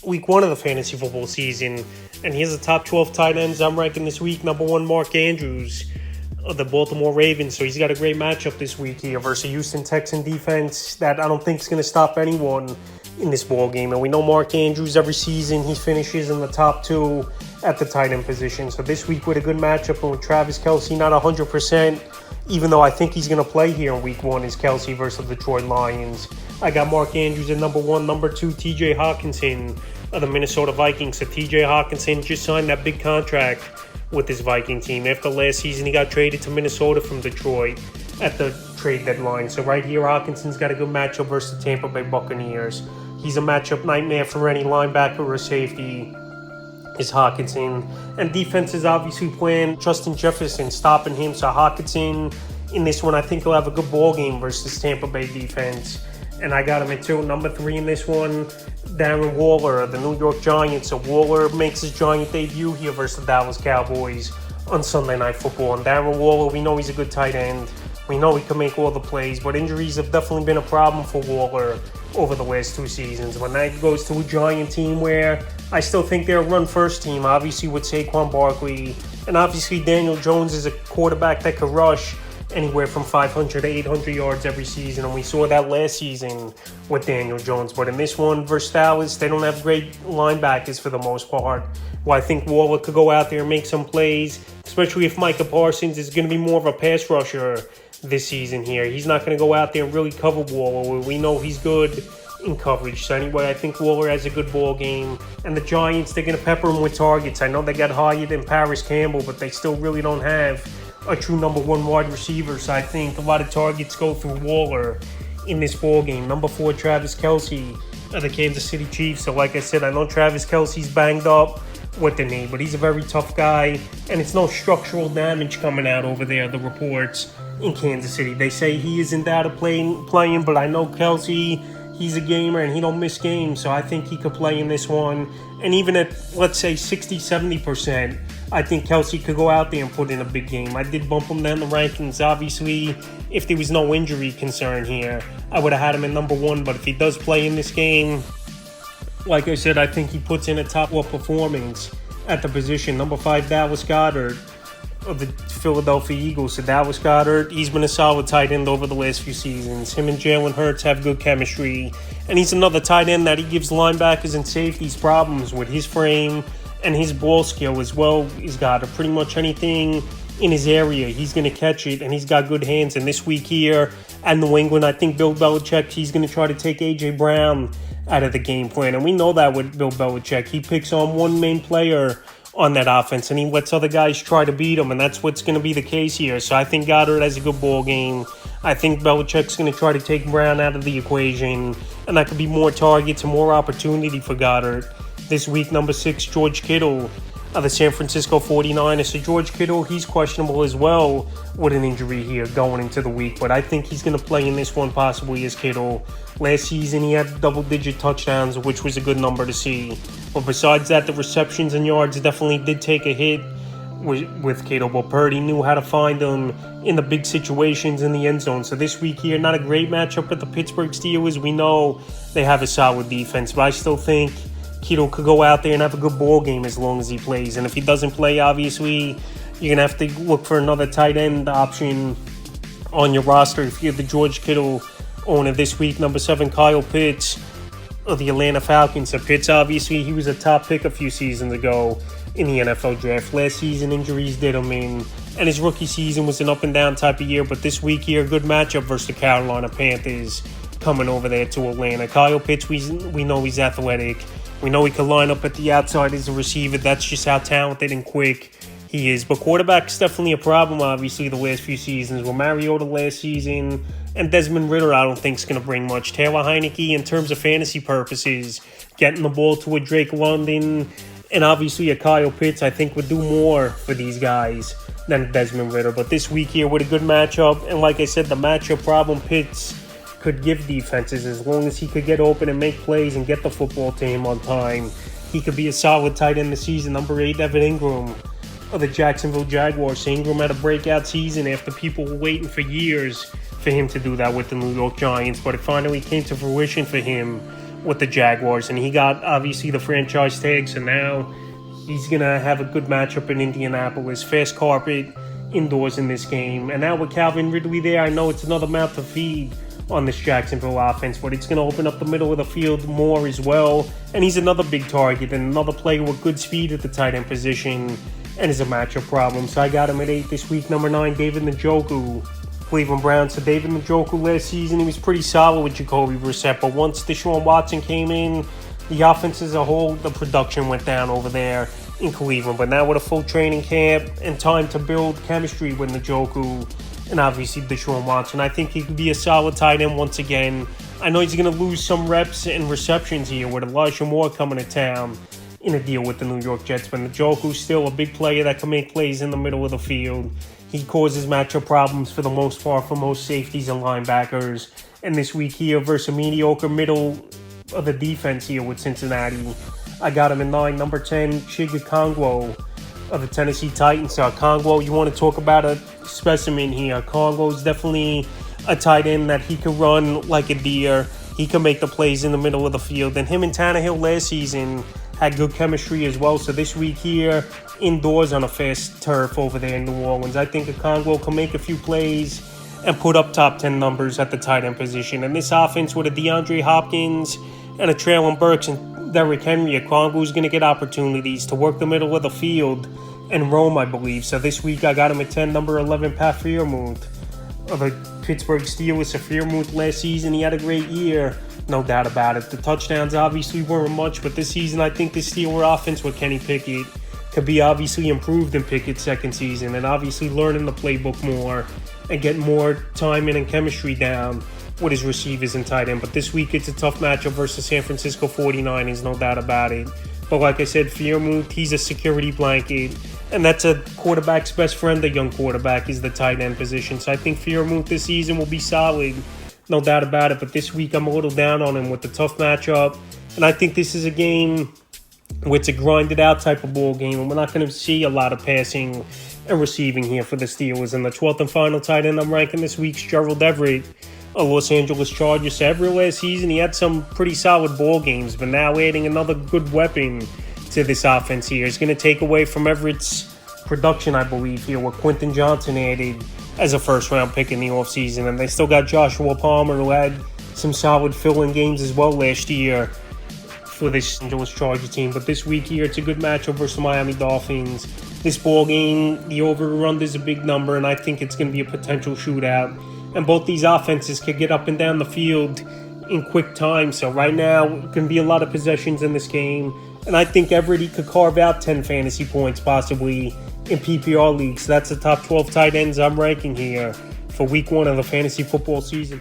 week one of the fantasy football season. And here's the top 12 tight ends I'm ranking this week. Number one, Mark Andrews of the Baltimore Ravens. So he's got a great matchup this week here versus a Houston Texan defense that I don't think is going to stop anyone in this ball game. And we know Mark Andrews, every season he finishes in the top two at the tight end position. So this week with a good matchup and with Travis Kelsey not 100%, even though I think he's going to play here in week one, is Kelsey versus the Detroit Lions. I got Mark Andrews at number one. Number two, TJ Hawkinson of the Minnesota Vikings. So TJ Hawkinson just signed that big contract with his Viking team. After last season, he got traded to Minnesota from Detroit at the trade deadline. So right here, Hawkinson's got a good matchup versus the Tampa Bay Buccaneers. He's a matchup nightmare for any linebacker or safety, is Hawkinson. And defense is obviously playing Justin Jefferson, stopping him. So Hawkinson, in this one, I think he'll have a good ball game versus Tampa Bay defense. And I got him at two. Number three in this one, Darren Waller of the New York Giants. So Waller makes his Giant debut here versus the Dallas Cowboys on Sunday Night Football. And Darren Waller, we know he's a good tight end. We know he can make all the plays, but injuries have definitely been a problem for Waller over the last two seasons. When that goes to a Giant team where I still think they're a run-first team, obviously with Saquon Barkley, and obviously Daniel Jones is a quarterback that could rush anywhere from 500 to 800 yards every season, and we saw that last season with Daniel Jones. But in this one versus Dallas, they don't have great linebackers for the most part. Well, I think Waller could go out there and make some plays, especially if Micah Parsons is going to be more of a pass rusher this season here. He's not going to go out there and really cover Waller. We know he's good in coverage. So anyway, I think Waller has a good ball game. And the Giants, they're going to pepper him with targets. I know they got Hyatt and Paris Campbell, but they still really don't have a true number one wide receiver. So I think a lot of targets go through Waller in this ball game. Number four, Travis Kelsey of the Kansas City Chiefs. So like I said, I know Travis Kelsey's banged up with the knee, but he's a very tough guy, and it's no structural damage coming out over there, the reports in Kansas City. They say he isn't out of playing, but I know Kelsey, he's a gamer and he don't miss games, so I think he could play in this one. And even at, let's say, 60-70%, I think Kelsey could go out there and put in a big game. I did bump him down the rankings. Obviously, if there was no injury concern here, I would have had him at number one, but if he does play in this game, like I said, I think he puts in a top-4 performance at the position. Number five, Dallas Goddard of the Philadelphia Eagles. So Dallas Goddard, he's been a solid tight end over the last few seasons. Him and Jalen Hurts have good chemistry. And he's another tight end that he gives linebackers and safeties problems with his frame and his ball skill as well. He's got pretty much anything in his area, he's going to catch it, and he's got good hands. And this week here at New England, I think Bill Belichick, he's going to try to take A.J. Brown out of the game plan. And we know that with Bill Belichick. He picks on one main player on that offense, and he lets other guys try to beat him, and that's what's going to be the case here. So I think Goddard has a good ball game. I think Belichick's going to try to take Brown out of the equation, and that could be more targets and more opportunity for Goddard. This week, number six, George Kittle of the San Francisco 49ers. So George Kittle, he's questionable as well with an injury here going into the week, but I think he's going to play in this one possibly as Kittle. Last season, he had double-digit touchdowns, which was a good number to see. But besides that, the receptions and yards definitely did take a hit with Kittle, but Purdy knew how to find him in the big situations in the end zone. So this week here, not a great matchup with the Pittsburgh Steelers. We know they have a solid defense, but I still think Kittle could go out there and have a good ball game as long as he plays. And if he doesn't play, obviously, you're going to have to look for another tight end option on your roster if you're the George Kittle owner. This week, number seven, Kyle Pitts of the Atlanta Falcons. So Pitts, obviously, he was a top pick a few seasons ago in the NFL draft. Last season, injuries did him in, and his rookie season was an up-and-down type of year. But this week here, a good matchup versus the Carolina Panthers coming over there to Atlanta. Kyle Pitts, we know he's athletic. We know he can line up at the outside as a receiver. That's just how talented and quick he is. But quarterback's definitely a problem, obviously, the last few seasons. Well, Mariota last season and Desmond Ridder, I don't think is going to bring much. Taylor Heineke, in terms of fantasy purposes, getting the ball to a Drake London and obviously a Kyle Pitts, I think would do more for these guys than Desmond Ridder. But this week here with a good matchup, and like I said, the matchup problem Pitts could give defenses, as long as he could get open and make plays and get the football to him on time, he could be a solid tight end this season. Number 8, Evan Ingram of the Jacksonville Jaguars. Ingram had a breakout season after people were waiting for years for him to do that with the New York Giants, but it finally came to fruition for him with the Jaguars, and he got obviously the franchise tag, so now he's going to have a good matchup in Indianapolis. Fast carpet indoors in this game. And now with Calvin Ridley there, I know it's another mouth to feed on this Jacksonville offense, but it's going to open up the middle of the field more as well. And he's another big target and another player with good speed at the tight end position and is a matchup problem. So I got him at 8 this week. Number 9, David Njoku, Cleveland Browns. So David Njoku last season, he was pretty solid with Jacoby Brissett, but once Deshaun Watson came in, the offense as a whole, the production went down over there in Cleveland. But now with a full training camp and time to build chemistry with Njoku and obviously Deshaun Watson, I think he could be a solid tight end once again. I know he's going to lose some reps and receptions here with Elijah Moore coming to town in a deal with the New York Jets, but Njoku's still a big player that can make plays in the middle of the field. He causes matchup problems for the most part for most safeties and linebackers. And this week here versus a mediocre middle of the defense here with Cincinnati, I got him in 9. Number 10, Chigga Kongwo of the Tennessee Titans. Kongwo, you want to talk about a specimen here. Kongwo's definitely a tight end that he can run like a deer. He can make the plays in the middle of the field. And him and Tannehill last season had good chemistry as well. So this week here, indoors on a fast turf over there in New Orleans, I think Kongwo can make a few plays and put up top 10 numbers at the tight end position. And this offense with a DeAndre Hopkins and a Traylon Burks and Derrick Henry, Kongwo's going to get opportunities to work the middle of the field and roam, I believe. So this week I got him at 10, number 11, Pat Freiermuth of the Pittsburgh Steelers. Freiermuth last season, he had a great year, no doubt about it. The touchdowns obviously weren't much, but this season I think the Steeler offense with Kenny Pickett could be obviously improved in Pickett's second season, and obviously learning the playbook more and getting more timing and chemistry down with his receivers and tight end. But this week it's a tough matchup versus San Francisco 49ers, no doubt about it. But like I said, Freiermuth, he's a security blanket, and that's a quarterback's best friend, a young quarterback, is the tight end position. So I think Freiermuth this season will be solid, no doubt about it. But this week I'm a little down on him with the tough matchup, and I think this is a game where it's a grinded out type of ball game, and we're not going to see a lot of passing and receiving here for the Steelers. And the 12th and final tight end I'm ranking this week's Gerald Everett, a Los Angeles Chargers. Everett last season, he had some pretty solid ball games, but now adding another good weapon to this offense here is going to take away from Everett's production, I believe, here, with Quentin Johnson added as a first-round pick in the offseason. And they still got Joshua Palmer, who had some solid fill-in games as well last year for this Angeles Charger team. But this week here, it's a good matchup versus the Miami Dolphins. This ball game, the over-under is a big number, and I think it's going to be a potential shootout. And both these offenses can get up and down the field in quick time. So right now, it can be a lot of possessions in this game. And I think Everett could carve out 10 fantasy points possibly in PPR leagues. So that's the top 12 tight ends I'm ranking here for week 1 of the fantasy football season.